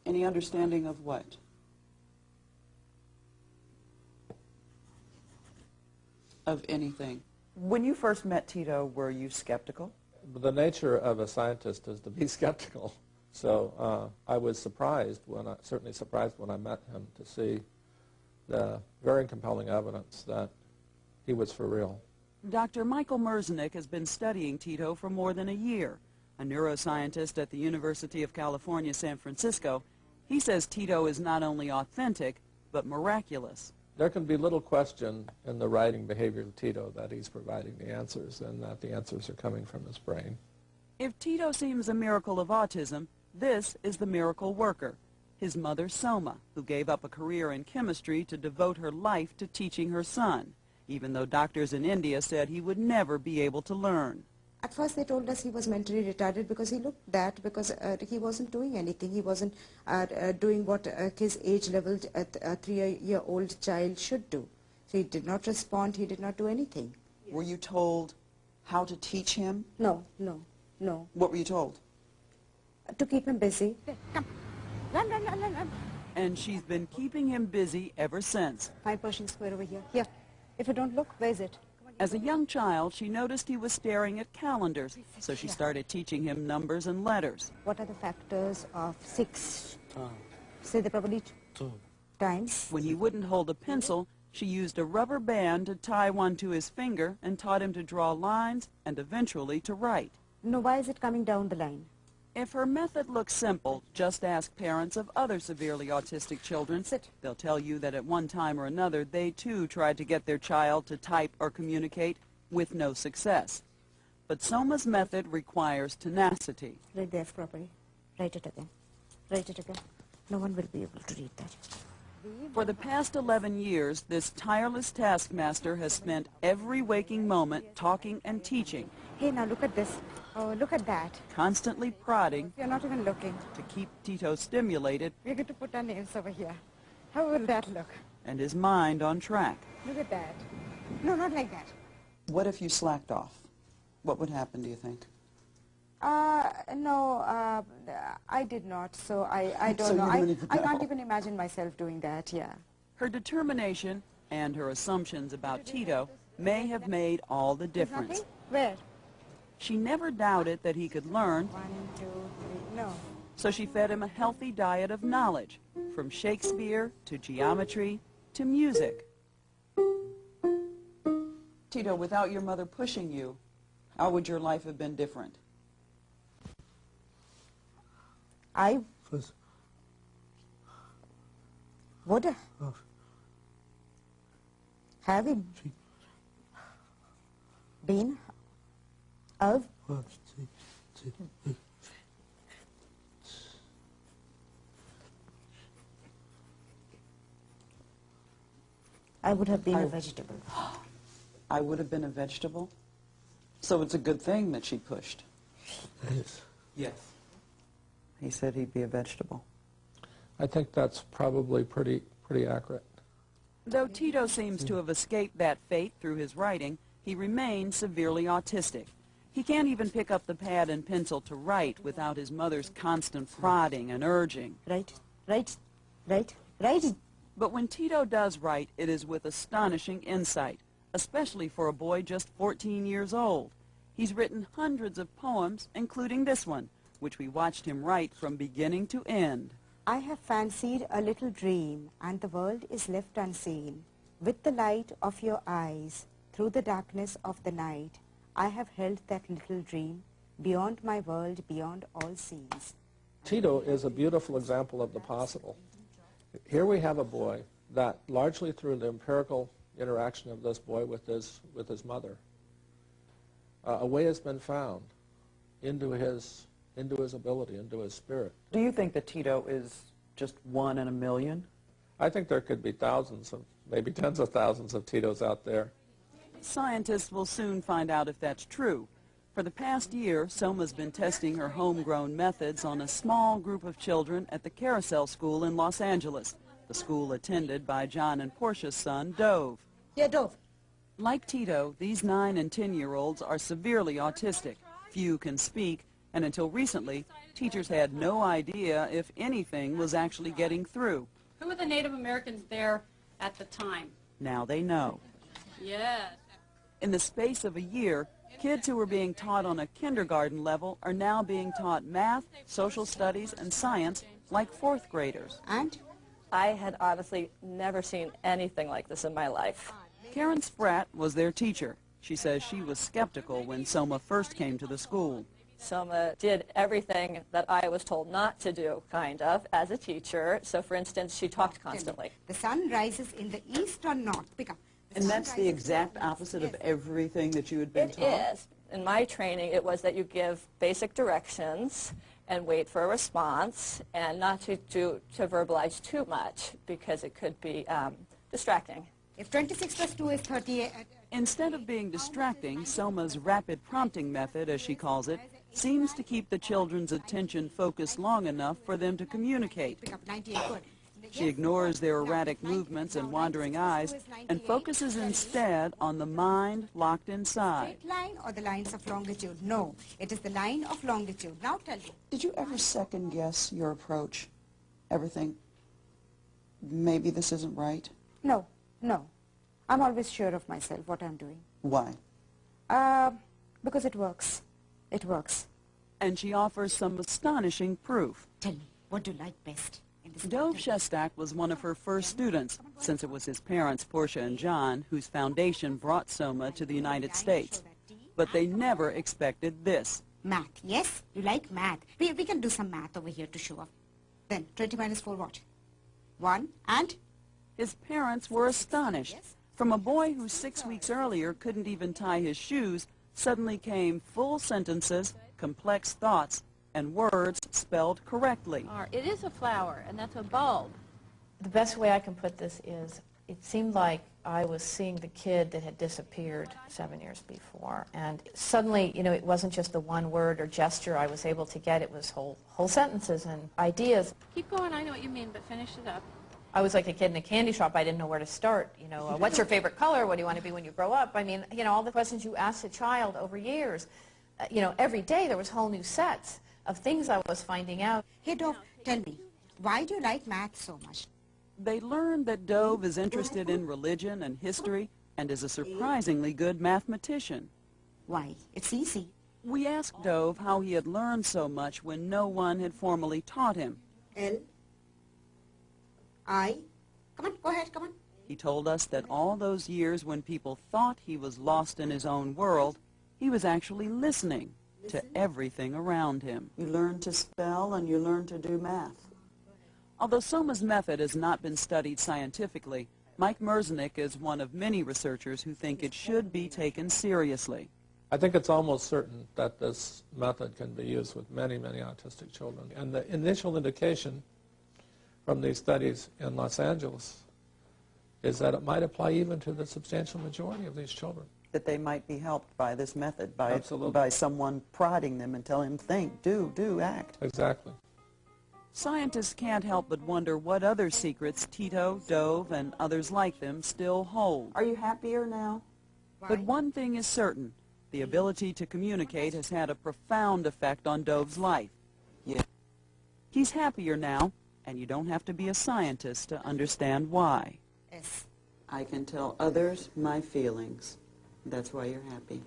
Any understanding of what? Of anything. When you first met Tito, were you skeptical? The nature of a scientist is to be skeptical. So I was certainly surprised when I met him to see the very compelling evidence that he was for real. Dr. Michael Merzenich has been studying Tito for more than a year. A neuroscientist at the University of California, San Francisco, he says Tito is not only authentic, but miraculous. There can be little question in the writing behavior of Tito that he's providing the answers and that the answers are coming from his brain. If Tito seems a miracle of autism, this is the miracle worker, his mother Soma, who gave up a career in chemistry to devote her life to teaching her son, even though doctors in India said he would never be able to learn. At first they told us he was mentally retarded because he looked that, because he wasn't doing anything. He wasn't doing what his age level a 3-year-old child should do. So he did not respond, he did not do anything. Were you told how to teach him? No, no, no. What were you told? To keep him busy. Come, run, run, run, run, run. And she's been keeping him busy ever since. 5 Persian square over here. Here. If you don't look, where is it? As a young child, she noticed he was staring at calendars, so she started teaching him numbers and letters. What are the factors of 6? Say the probably 2 times. When he wouldn't hold a pencil, she used a rubber band to tie one to his finger and taught him to draw lines and eventually to write. No, why is it coming down the line? If her method looks simple, just ask parents of other severely autistic children. Sit. They'll tell you that at one time or another, they too tried to get their child to type or communicate with no success. But Soma's method requires tenacity. Write the F properly. Write it again. Write it again. No one will be able to read that. For the past 11 years, this tireless taskmaster has spent every waking moment talking and teaching. Hey, now look at this. Oh, look at that. Constantly prodding. You're not even looking. To keep Tito stimulated. We're going to put our nails over here. How will that look? And his mind on track. Look at that. No, not like that. What if you slacked off? What would happen, do you think? No, I did not, so I don't know. I can't even imagine myself doing that, yeah. Her determination and her assumptions about Tito may have made all the difference. Nothing? Where? She never doubted that he could learn. 1, 2, 3, no. So she fed him a healthy diet of knowledge, from Shakespeare to geometry to music. Tito, without your mother pushing you, how would your life have been different? I would have been of I would have been a vegetable. I would have been a vegetable? So it's a good thing that she pushed. Yes. Yes. He said he'd be a vegetable. I think that's probably pretty accurate. Though Tito seems to have escaped that fate through his writing, he remains severely autistic. He can't even pick up the pad and pencil to write without his mother's constant prodding and urging. Write, write, write, write. But when Tito does write, it is with astonishing insight, especially for a boy just 14 years old. He's written hundreds of poems, including this one, which we watched him write from beginning to end. I have fancied a little dream, and the world is left unseen. With the light of your eyes, through the darkness of the night, I have held that little dream, beyond my world, beyond all seas. Tito is a beautiful example of the possible. Here we have a boy that, largely through the empirical interaction of this boy with his mother, a way has been found into his ability, into his spirit. Do you think that Tito is just one in a million? I think there could be thousands of, maybe tens of thousands of Titos out there. Scientists will soon find out if that's true. For the past year, Soma's been testing her homegrown methods on a small group of children at the Carousel School in Los Angeles, the school attended by John and Portia's son, Dove. Yeah, Dove. Like Tito, these 9- and 10-year-olds are severely autistic. Few can speak, And until recently, teachers had no idea if anything was actually getting through. Who were the Native Americans there at the time? Now they know. Yes. In the space of a year, kids who were being taught on a kindergarten level are now being taught math, social studies, and science like fourth graders. And I had honestly never seen anything like this in my life. Karen Spratt was their teacher. She says she was skeptical when Soma first came to the school. Soma did everything that I was told not to do, kind of, as a teacher. So, for instance, she talked constantly. the sun rises in the east or north. Pick up. And that's the exact opposite of everything that you had been taught? It is. In my training, it was that you give basic directions and wait for a response, and not to verbalize too much, because it could be distracting. If 26 plus 2 is 38... Instead of being distracting, Soma's rapid prompting method, as she calls it, seems to keep the children's attention focused long enough for them to communicate. Pick up 98, good. She ignores their erratic movements and wandering eyes and focuses instead on the mind locked inside. Straight line or the lines of longitude? No, it is the line of longitude. Now tell me. Did you ever second guess your approach? Ever think, maybe this isn't right? No, no. I'm always sure of myself, what I'm doing. Why? Because it works. It works. And she offers some astonishing proof. Tell me, what do you like best? Dove Shestak was one of her first students, since it was his parents, Portia and John, whose foundation brought Soma to the United States. But they never expected this. Math, yes? You like math. We can do some math over here to show off. Then, 20 minus 4 what? 1 and? His parents were astonished. From a boy who 6 weeks earlier couldn't even tie his shoes, suddenly came full sentences, complex thoughts, and words spelled correctly. It is a flower, and that's a bulb. The best way I can put this is, it seemed like I was seeing the kid that had disappeared 7 years before, and suddenly, you know, it wasn't just the one word or gesture I was able to get, it was whole sentences and ideas. Keep going, I know what you mean, but finish it up. I was like a kid in a candy shop. I didn't know where to start. You know, what's your favorite color? What do you want to be when you grow up? I mean, you know, all the questions you ask a child over years. You know, every day there was whole new sets of things I was finding out. Hey, Dove, tell me, why do you like math so much? They learned that Dove is interested in religion and history and is a surprisingly good mathematician. Why? It's easy. We asked Dove how he had learned so much when no one had formally taught him. L, I, come on, go ahead, come on. He told us that all those years when people thought he was lost in his own world, he was actually listening to everything around him. You learn to spell and you learn to do math. Although Soma's method has not been studied scientifically, Mike Merzenich is one of many researchers who think it should be taken seriously. I think it's almost certain that this method can be used with many, many autistic children. And the initial indication from these studies in Los Angeles is that it might apply even to the substantial majority of these children. That they might be helped by this method, Absolutely. by someone prodding them and telling them, think, do, act. Exactly. Scientists can't help but wonder what other secrets Tito, Dove, and others like them still hold. Are you happier now? Why? But one thing is certain. The ability to communicate has had a profound effect on Dove's life. Yeah. He's happier now, and you don't have to be a scientist to understand why. S. I can tell others my feelings. That's why you're happy.